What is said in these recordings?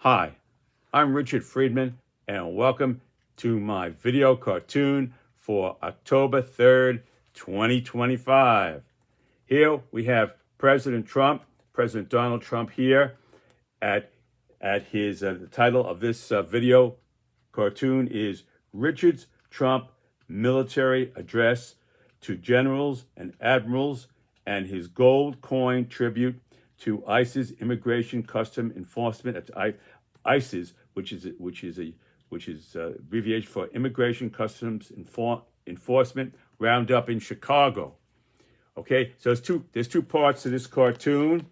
Hi, I'm Richard Friedman, and welcome to my video cartoon for October 3rd, 2025. Here we have President Donald Trump here at his, the title of this video cartoon is Richard's Trump Military Address to Generals and Admirals and his gold coin tribute to ICE's Immigration Custom Enforcement. ICE's, which is abbreviation for Immigration Customs Enforcement Roundup in Chicago. Okay, so there's two parts to this cartoon,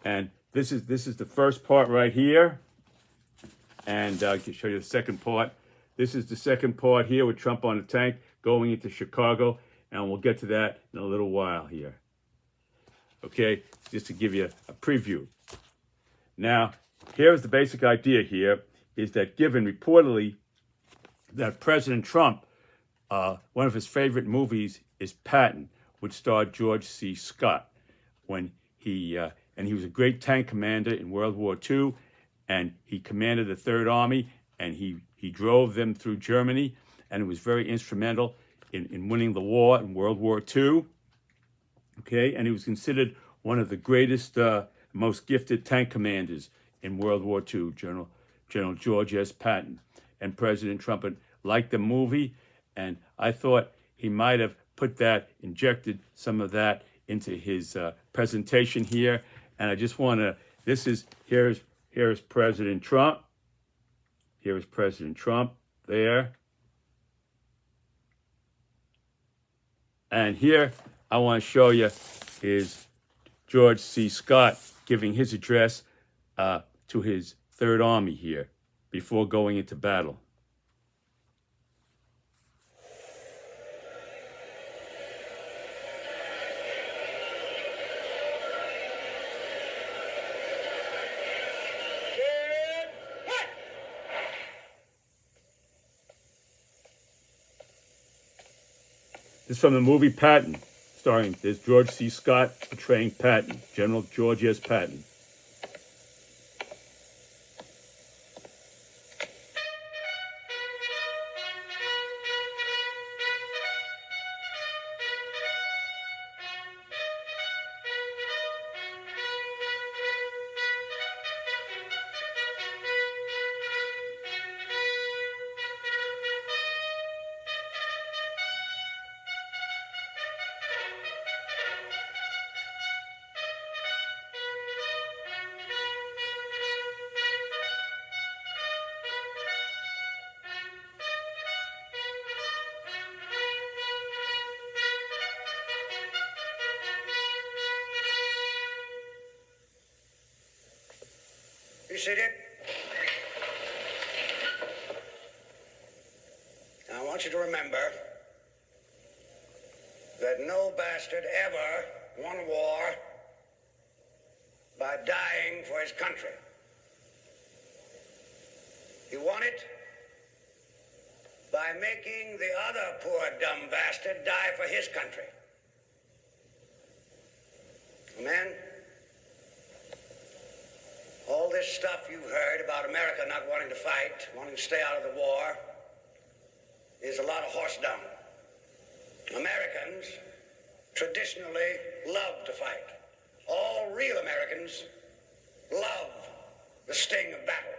and this is the first part right here, and I can show you the second part. This is the second part here with Trump on the tank going into Chicago, and we'll get to that in a little while here. Okay, just to give you a preview. Now, here's the basic idea here, is that given reportedly that President Trump, one of his favorite movies is Patton, which starred George C. Scott, when he was a great tank commander in World War II, and he commanded the Third Army, and he drove them through Germany, and it was very instrumental in winning the war in World War II. Okay, and he was considered one of the greatest, most gifted tank commanders in World War II, General George S. Patton. And President Trump liked the movie, and I thought he might have injected some of that into his presentation here. And I just want to, here's President Trump. Here is President Trump there. And here I want to show you is George C. Scott giving his address to his Third Army here before going into battle. This is from the movie Patton, there's George C. Scott portraying Patton, General George S. Patton. You seated? I want you to remember that no bastard ever won a war by dying for his country. He won it by making the other poor dumb bastard die for his country. Amen? All this stuff you've heard about America not wanting to fight, wanting to stay out of the war, is a lot of horse dung. Americans traditionally love to fight. All real Americans love the sting of battle.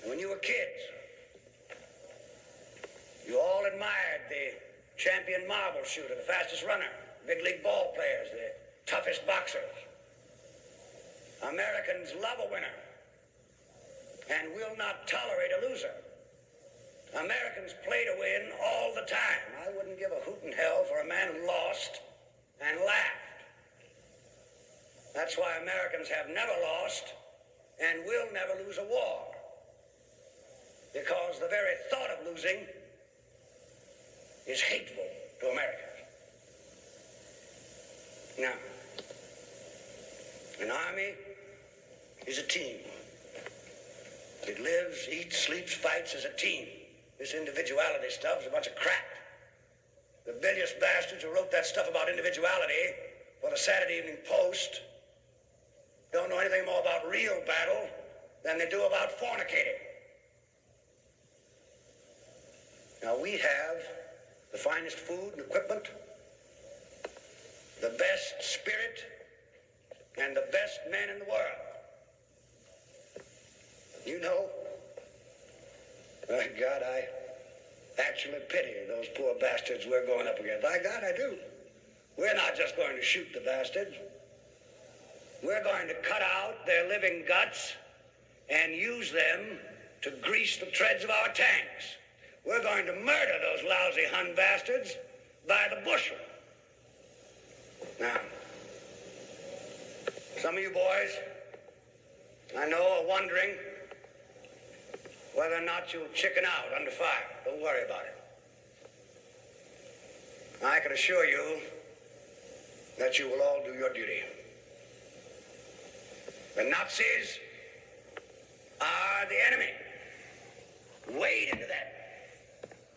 And when you were kids, you all admired the champion marble shooter, the fastest runner, big league ball players, the toughest boxers. Americans love a winner and will not tolerate a loser. Americans play to win all the time. I wouldn't give a hoot in hell for a man who lost and laughed. That's why Americans have never lost and will never lose a war. Because the very thought of losing is hateful to Americans. Now, an army is a team. It lives, eats, sleeps, fights as a team. This individuality stuff is a bunch of crap. The bilious bastards who wrote that stuff about individuality for the Saturday Evening Post don't know anything more about real real battle than they do about fornicating. Now, we have the finest food and equipment, the best spirit, and the best men in the world. You know, by God, I actually pity those poor bastards we're going up against. By God, I do. We're not just going to shoot the bastards. We're going to cut out their living guts and use them to grease the treads of our tanks. We're going to murder those lousy Hun bastards by the bushel. Now, some of you boys, I know, are wondering whether or not you'll chicken out under fire. Don't worry about it. I can assure you that you will all do your duty. The Nazis are the enemy. Wade into that.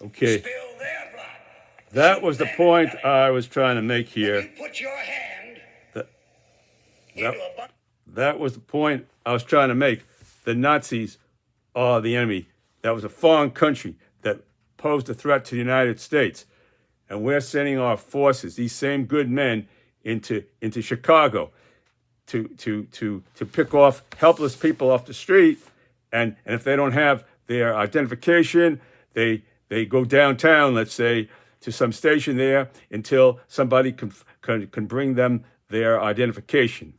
Okay. Spill their blood. That was the point I was trying to make here. You put your hand That, into a bucket. that was the point I was trying to make. The Nazis are the enemy. That was a foreign country that posed a threat to the United States. And we're sending our forces, these same good men, into Chicago to pick off helpless people off the street. And if they don't have their identification, they go downtown, let's say, to some station there until somebody can bring them their identification.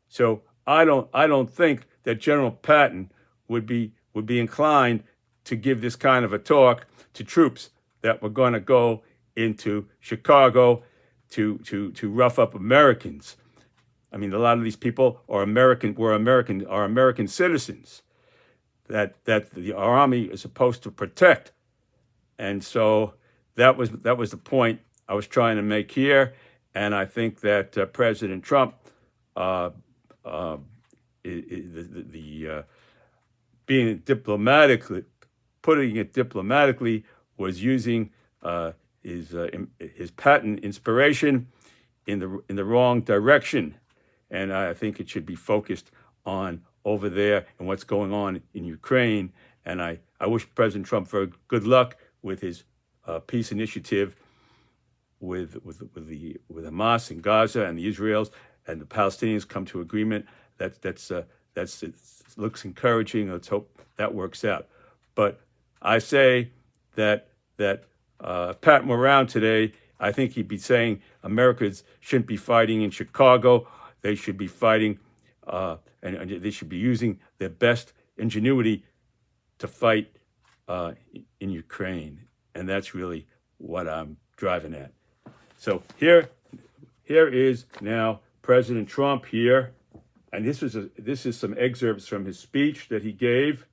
So I don't think that General Patton would be inclined to give this kind of a talk to troops that were going to go into Chicago to rough up Americans. I mean, a lot of these people are American citizens that our army is supposed to protect. And so that was the point I was trying to make here. And I think that President Trump, putting it diplomatically, was using his Patton inspiration in the wrong direction. And I think it should be focused on over there and what's going on in Ukraine. And I wish President Trump very good luck with his peace initiative with Hamas in Gaza and the Israelis and the Palestinians come to agreement. It looks encouraging. Let's hope that works out. But I say that if Patton were around today, I think he'd be saying Americans shouldn't be fighting in Chicago. They should be fighting, and they should be using their best ingenuity to fight in Ukraine. And that's really what I'm driving at. So here is now President Trump here, and this is some excerpts from his speech that he gave,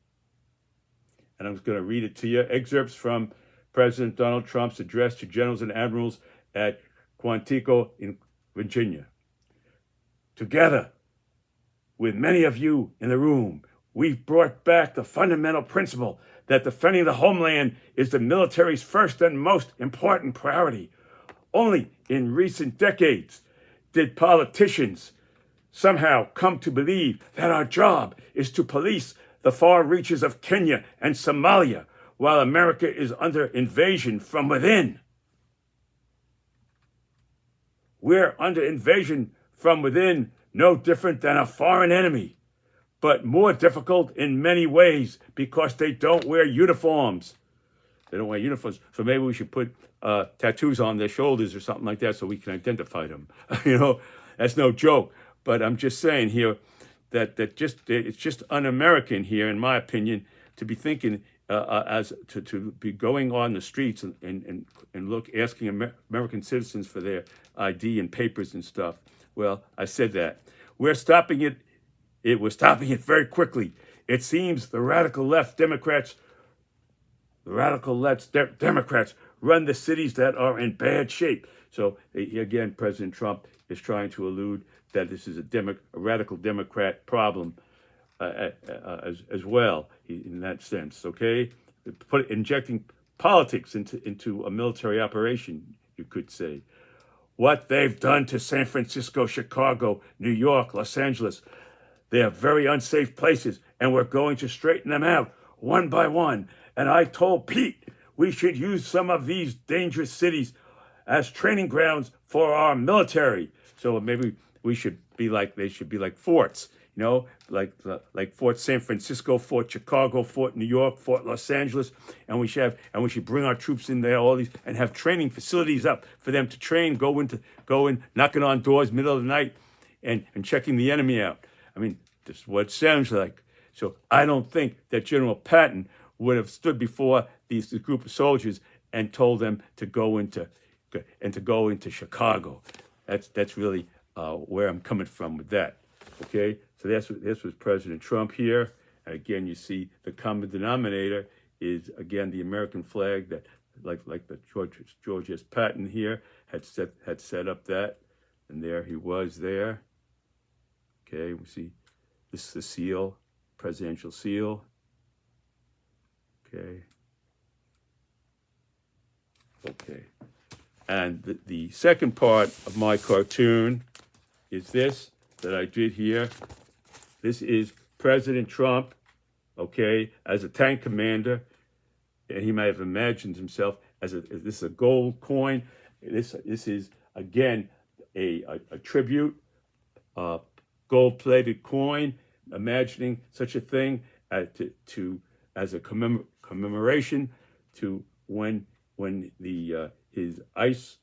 and I'm going to read it to you. Excerpts from President Donald Trump's address to generals and admirals at Quantico in Virginia. Together with many of you in the room, we've brought back the fundamental principle that defending the homeland is the military's first and most important priority. Only in recent decades did politicians somehow come to believe that our job is to police the far reaches of Kenya and Somalia while America is under invasion from within. We're under invasion from within, no different than a foreign enemy, but more difficult in many ways because they don't wear uniforms. They don't wear uniforms, so maybe we should put tattoos on their shoulders or something like that so we can identify them. That's no joke. But I'm just saying here that it's just un-American here, in my opinion, to be thinking to be going on the streets and asking American citizens for their ID and papers and stuff. Well, I said that. We're stopping it. We're stopping it very quickly. It seems the radical left Democrats run the cities that are in bad shape. So again, President Trump is trying to allude that this is a radical Democrat problem as well, in that sense. Okay, injecting politics into a military operation, you could say. What they've done to San Francisco, Chicago, New York, Los Angeles, They are very unsafe places, and we're going to straighten them out one by one. And I told Pete we should use some of these dangerous cities as training grounds for our military. So maybe we should be like, they should be like forts, you know, like Fort San Francisco, Fort Chicago, Fort New York, Fort Los Angeles, and we should bring our troops in there, all these, and have training facilities up for them to train, go in, knocking on doors middle of the night, and checking the enemy out. I mean, this is what it sounds like. So I don't think that General Patton would have stood before this group of soldiers and told them to go into Chicago. That's really where I'm coming from with that. Okay, so this was President Trump here. And again, you see the common denominator is again the American flag that, like the George S. Patton here had set up that, and there he was there. Okay, we see this is the seal, presidential seal. Okay. And the second part of my cartoon is this that I did here. This is President Trump, okay, as a tank commander, and he may have imagined himself as this is a gold coin. This is again a tribute, gold-plated coin, imagining such a thing as a commemoration to when his ICE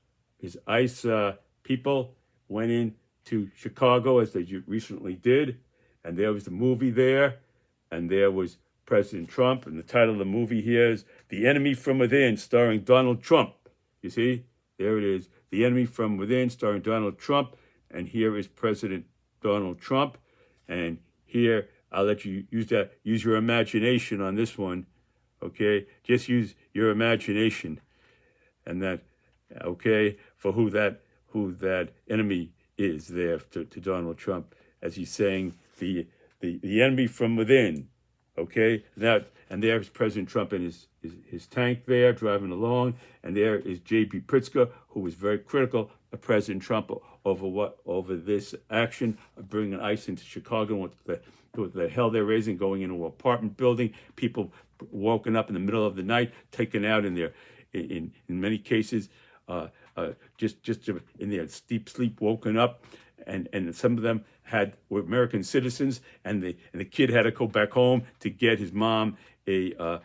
people went into Chicago, as they recently did, and there was the movie there, and there was President Trump, and the title of the movie here is The Enemy from Within, starring Donald Trump. You see, there it is, The Enemy from Within, starring Donald Trump, and here is President Donald Trump, and here I'll let you use your imagination on this one, okay? Just use your imagination, and that, okay, for who that enemy is there to Donald Trump, as he's saying the enemy from within, okay? And there's President Trump in his tank there driving along, and there is J.B. Pritzker, who was very critical of President Trump over this action of bringing ICE into Chicago, what the hell they're raising, going into an apartment building, people woken up in the middle of the night, taken out in many cases, just in their deep sleep, woken up, and some of them were American citizens, and the kid had to go back home to get his mom a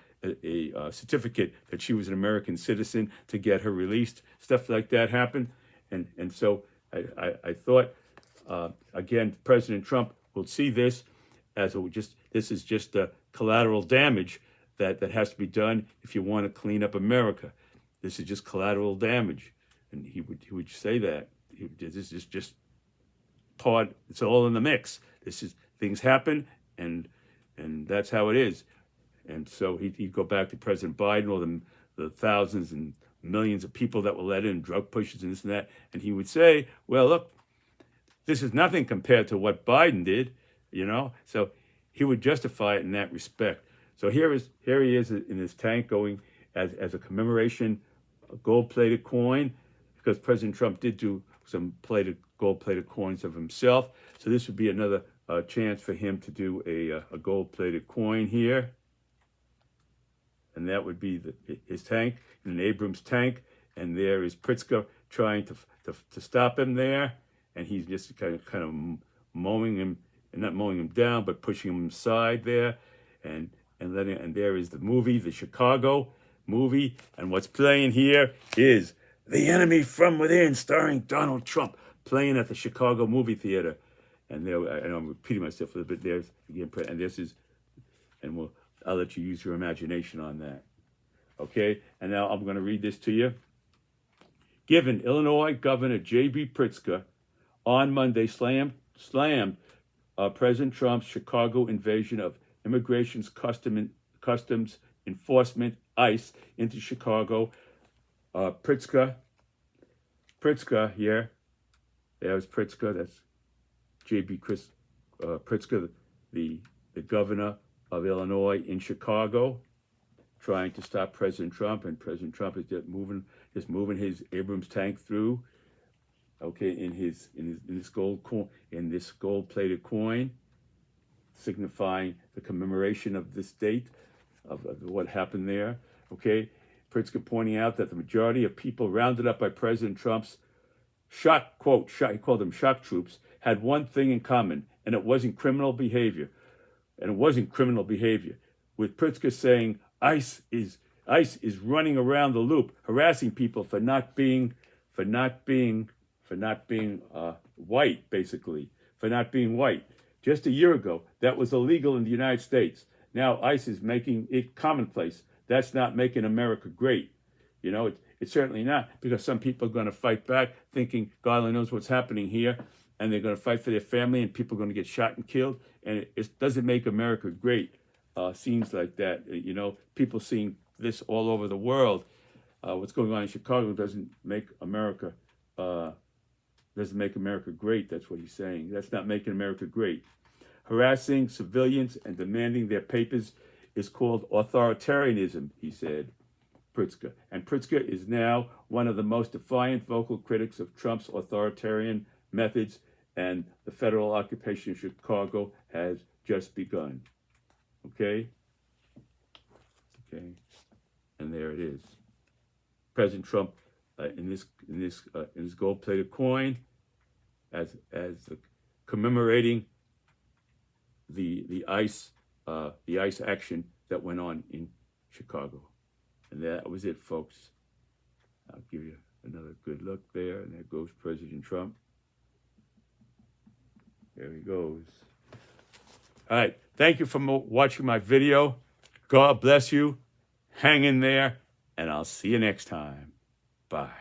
certificate that she was an American citizen to get her released. Stuff like that happened, and so I thought again, President Trump will see this as this is just a collateral damage that has to be done if you want to clean up America. This is just collateral damage, and he would say that this is just part. It's all in the mix. Things happen, and that's how it is. And so he'd go back to President Biden, or the thousands and millions of people that were let in, drug pushers and this and that, and he would say, well, look, this is nothing compared to what Biden did, you know? So he would justify it in that respect. So here he is in his tank going as a commemoration, a gold-plated coin, because President Trump did do some gold-plated coins of himself. So this would be another chance for him to do a gold-plated coin here. And that would be his tank, an Abrams tank, and there is Pritzker trying to stop him there, and he's just kind of mowing him, and not mowing him down, but pushing him aside there, and there is the movie, the Chicago movie, and what's playing here is The Enemy from Within, starring Donald Trump, playing at the Chicago movie theater, and there, I know I'm repeating myself a little bit. There's again, and this is, and I'll let you use your imagination on that. Okay, and now I'm going to read this to you. Given Illinois Governor J.B. Pritzker on Monday slammed President Trump's Chicago invasion of Immigration's Customs Enforcement, ICE, into Chicago. Pritzker here. There's Pritzker. That's J.B. Pritzker, the governor of Illinois in Chicago, trying to stop President Trump, and President Trump is just moving his Abrams tank through. Okay, in this gold-plated coin, signifying the commemoration of this date of what happened there. Okay, Pritzker pointing out that the majority of people rounded up by President Trump's he called them shock troops, had one thing in common, and it wasn't criminal behavior. With Pritzker saying ICE is running around the loop, harassing people for not being white, basically, for not being white. Just a year ago, that was illegal in the United States. Now ICE is making it commonplace. That's not making America great. You know, it's certainly not, because some people are going to fight back thinking God only knows what's happening here, and they're going to fight for their family, and people are going to get shot and killed, and it doesn't make America great. Scenes like that, you know, people seeing this all over the world. What's going on in Chicago doesn't make America great. That's what he's saying. That's not making America great. Harassing civilians and demanding their papers is called authoritarianism, he said, Pritzker. And Pritzker is now one of the most defiant vocal critics of Trump's authoritarian methods, and the federal occupation of Chicago has just begun. Okay? And there it is. President Trump in this gold-plated coin, as commemorating the ICE action that went on in Chicago. And that was it, folks. I'll give you another good look there, and there goes President Trump. There he goes. All right, thank you for watching my video. God bless you. Hang in there, and I'll see you next time. Bye.